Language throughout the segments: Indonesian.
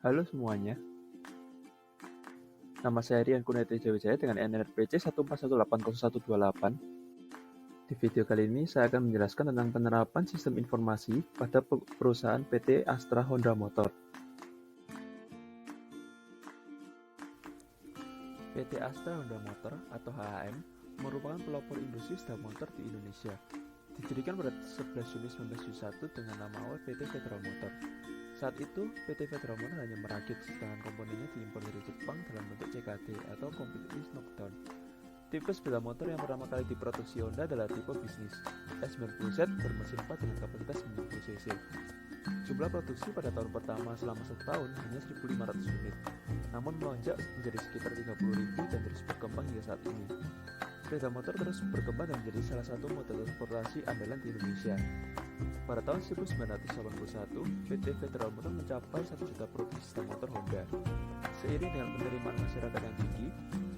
Halo semuanya, nama saya Rian Kunete Jawijaya dengan NRPC 1418018. Di video kali ini saya akan menjelaskan tentang penerapan sistem informasi pada perusahaan PT Astra Honda Motor. PT Astra Honda Motor atau HHM merupakan pelopor industri sepeda motor di Indonesia. Didirikan pada 11 Juni 1971 dengan nama awal PT Federal Motor. Saat itu, PT Federal Motor hanya merakit, sedangkan komponennya diimpor dari Jepang dalam bentuk CKD atau Completely Knockdown. Tipe sepeda motor yang pertama kali diproduksi Honda adalah tipe bisnis S90Z bermesin 4 dengan kapasitas 90 cc. Jumlah produksi pada tahun pertama selama 1 tahun hanya 1.500 unit, namun melonjak menjadi sekitar 30.000 dan terus berkembang hingga saat ini. Sepeda motor terus berkembang dan menjadi salah satu moda transportasi andalan di Indonesia. Pada tahun 1981, PT Federal Motor mencapai 1 juta produksi sepeda motor Honda. Seiring dengan penerimaan masyarakat yang tinggi,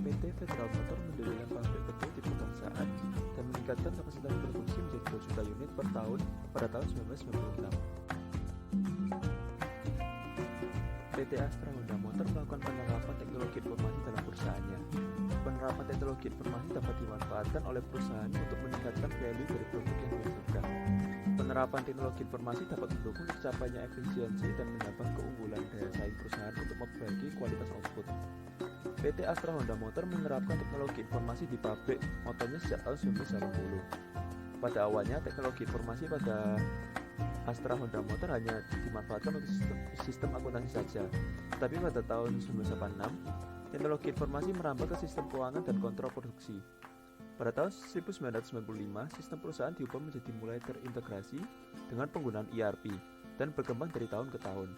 PT Federal Motor mendirikan pabrik kedua di perusahaan dan meningkatkan kapasitas produksi menjadi 2 juta unit per tahun pada tahun 1996. PT Astra Honda Motor melakukan penerapan teknologi informasi dalam perusahaannya. Penerapan teknologi informasi dapat dimanfaatkan oleh perusahaan untuk meningkatkan value dari produk yang dihasilkan. Penerapan teknologi informasi dapat mendukung tercapainya efisiensi dan menambah keunggulan daya saing perusahaan untuk memperbaiki kualitas output. PT Astra Honda Motor menerapkan teknologi informasi di pabrik motornya sejak tahun 1980. Pada awalnya, teknologi informasi pada Astra Honda Motor hanya dimanfaatkan untuk sistem akuntansi saja. Tapi pada tahun 1986, teknologi informasi merambah ke sistem keuangan dan kontrol produksi. Pada tahun 1995, sistem perusahaan diubah menjadi mulai terintegrasi dengan penggunaan ERP dan berkembang dari tahun ke tahun.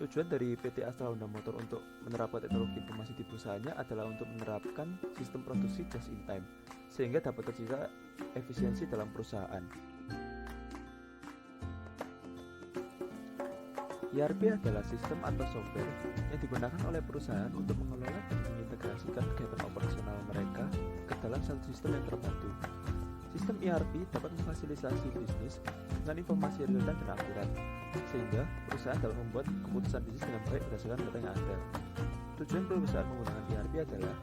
Tujuan dari PT Astra Honda Motor untuk menerapkan teknologi informasi di perusahaannya adalah untuk menerapkan sistem produksi just in time, sehingga dapat tercipta efisiensi dalam perusahaan. ERP adalah sistem atau software yang digunakan oleh perusahaan untuk mengelola dan mengintegrasikan kegiatan operasional mereka ke dalam satu sistem yang terpadu. Sistem ERP dapat memfasilitasi bisnis dengan informasi real time dan akurat, sehingga perusahaan dapat membuat keputusan bisnis dengan baik berdasarkan data yang ada. Tujuan perusahaan menggunakan ERP adalah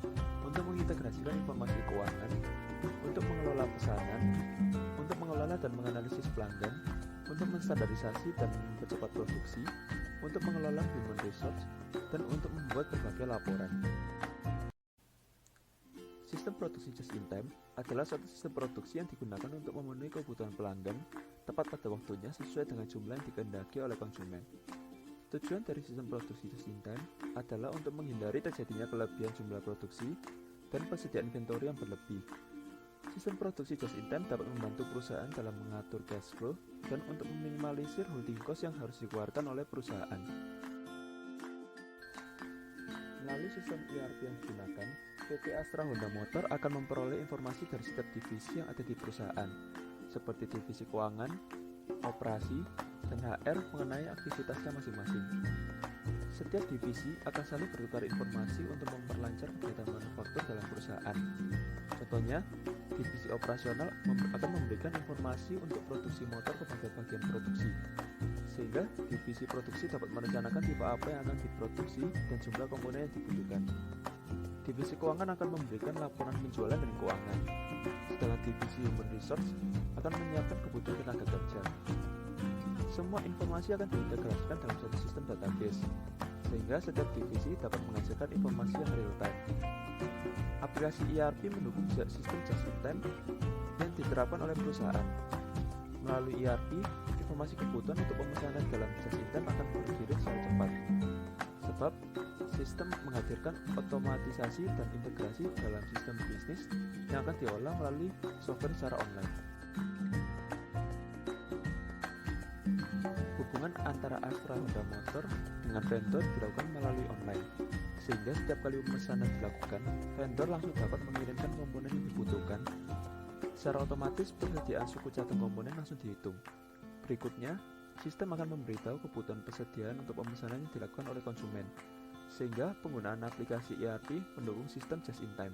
untuk mengintegrasikan informasi keuangan, untuk mengelola pesanan, untuk mengelola dan menganalisis pelanggan, untuk menstandarisasi dan mempercepat produksi, untuk mengelola human resource, dan untuk membuat berbagai laporan. Sistem produksi just in time adalah suatu sistem produksi yang digunakan untuk memenuhi kebutuhan pelanggan tepat pada waktunya sesuai dengan jumlah yang dikehendaki oleh konsumen. Tujuan dari sistem produksi just in time adalah untuk menghindari terjadinya kelebihan jumlah produksi dan persediaan inventory yang berlebih. Sistem produksi just in time dapat membantu perusahaan dalam mengatur cash flow dan untuk meminimalisir holding cost yang harus dikeluarkan oleh perusahaan. Melalui sistem ERP yang digunakan, PT Astra Honda Motor akan memperoleh informasi dari setiap divisi yang ada di perusahaan, seperti divisi keuangan, operasi, dan HR mengenai aktivitasnya masing-masing. Setiap divisi akan selalu bertukar informasi untuk memperlancar kegiatan manufaktur dalam perusahaan. Contohnya, divisi operasional akan memberikan informasi untuk produksi motor kepada bagian produksi, sehingga divisi produksi dapat merencanakan tipe apa yang akan diproduksi dan jumlah komponen yang dibutuhkan. Divisi keuangan akan memberikan laporan penjualan dan keuangan, sedangkan divisi human resource akan menyiapkan kebutuhan tenaga kerja. Semua informasi akan diintegrasikan dalam satu sistem database, sehingga setiap divisi dapat menghasilkan informasi yang real time. Aplikasi ERP mendukung sistem just in time yang diterapkan oleh perusahaan. Melalui ERP, informasi kebutuhan untuk pemesanan dalam just in time akan berkirim secara cepat, sebab sistem menghadirkan otomatisasi dan integrasi dalam sistem bisnis yang akan diolah melalui software secara online. Hubungan antara Astra Honda Motor dengan vendor dilakukan melalui online, sehingga setiap kali pemesanan dilakukan, vendor langsung dapat mengirimkan komponen yang dibutuhkan. Secara otomatis, persediaan suku cadang komponen langsung dihitung. Berikutnya, sistem akan memberitahu kebutuhan persediaan untuk pemesanan yang dilakukan oleh konsumen, sehingga penggunaan aplikasi ERP mendukung sistem just in time.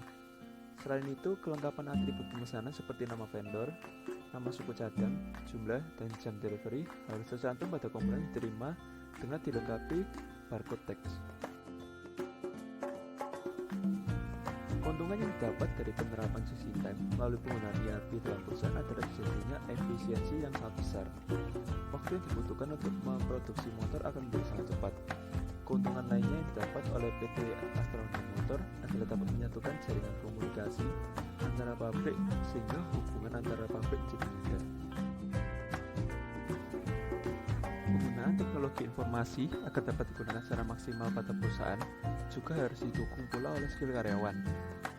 Selain itu, kelengkapan atribut pemesanan seperti nama vendor, nama suku cadang, jumlah, dan jam delivery harus tercantum pada komponen yang diterima dengan dilengkapi barcode teks. Keuntungan yang didapat dari penerapan system time melalui penggunaan ERP dalam perusahaan adalah terjadinya efisiensi yang sangat besar. Waktu yang dibutuhkan untuk memproduksi motor akan menjadi sangat cepat. Keuntungan lainnya yang didapat oleh PT Astra Honda Motor adalah dapat menyatukan jaringan komunikasi antara pabrik sehingga hubungan antara pabrik jadi mudah. Penggunaan teknologi informasi agar dapat digunakan secara maksimal pada perusahaan juga harus didukung pula oleh skill karyawan.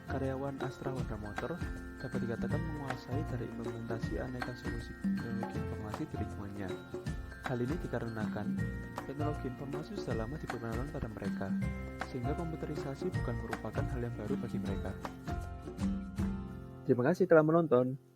Karyawan Astra Honda Motor dapat dikatakan menguasai dari implementasi aneka solusi teknologi informasi di lingkungannya. Hal ini dikarenakan teknologi informasi sudah lama diperkenalkan pada mereka, sehingga komputerisasi bukan merupakan hal yang baru bagi mereka. Terima kasih telah menonton.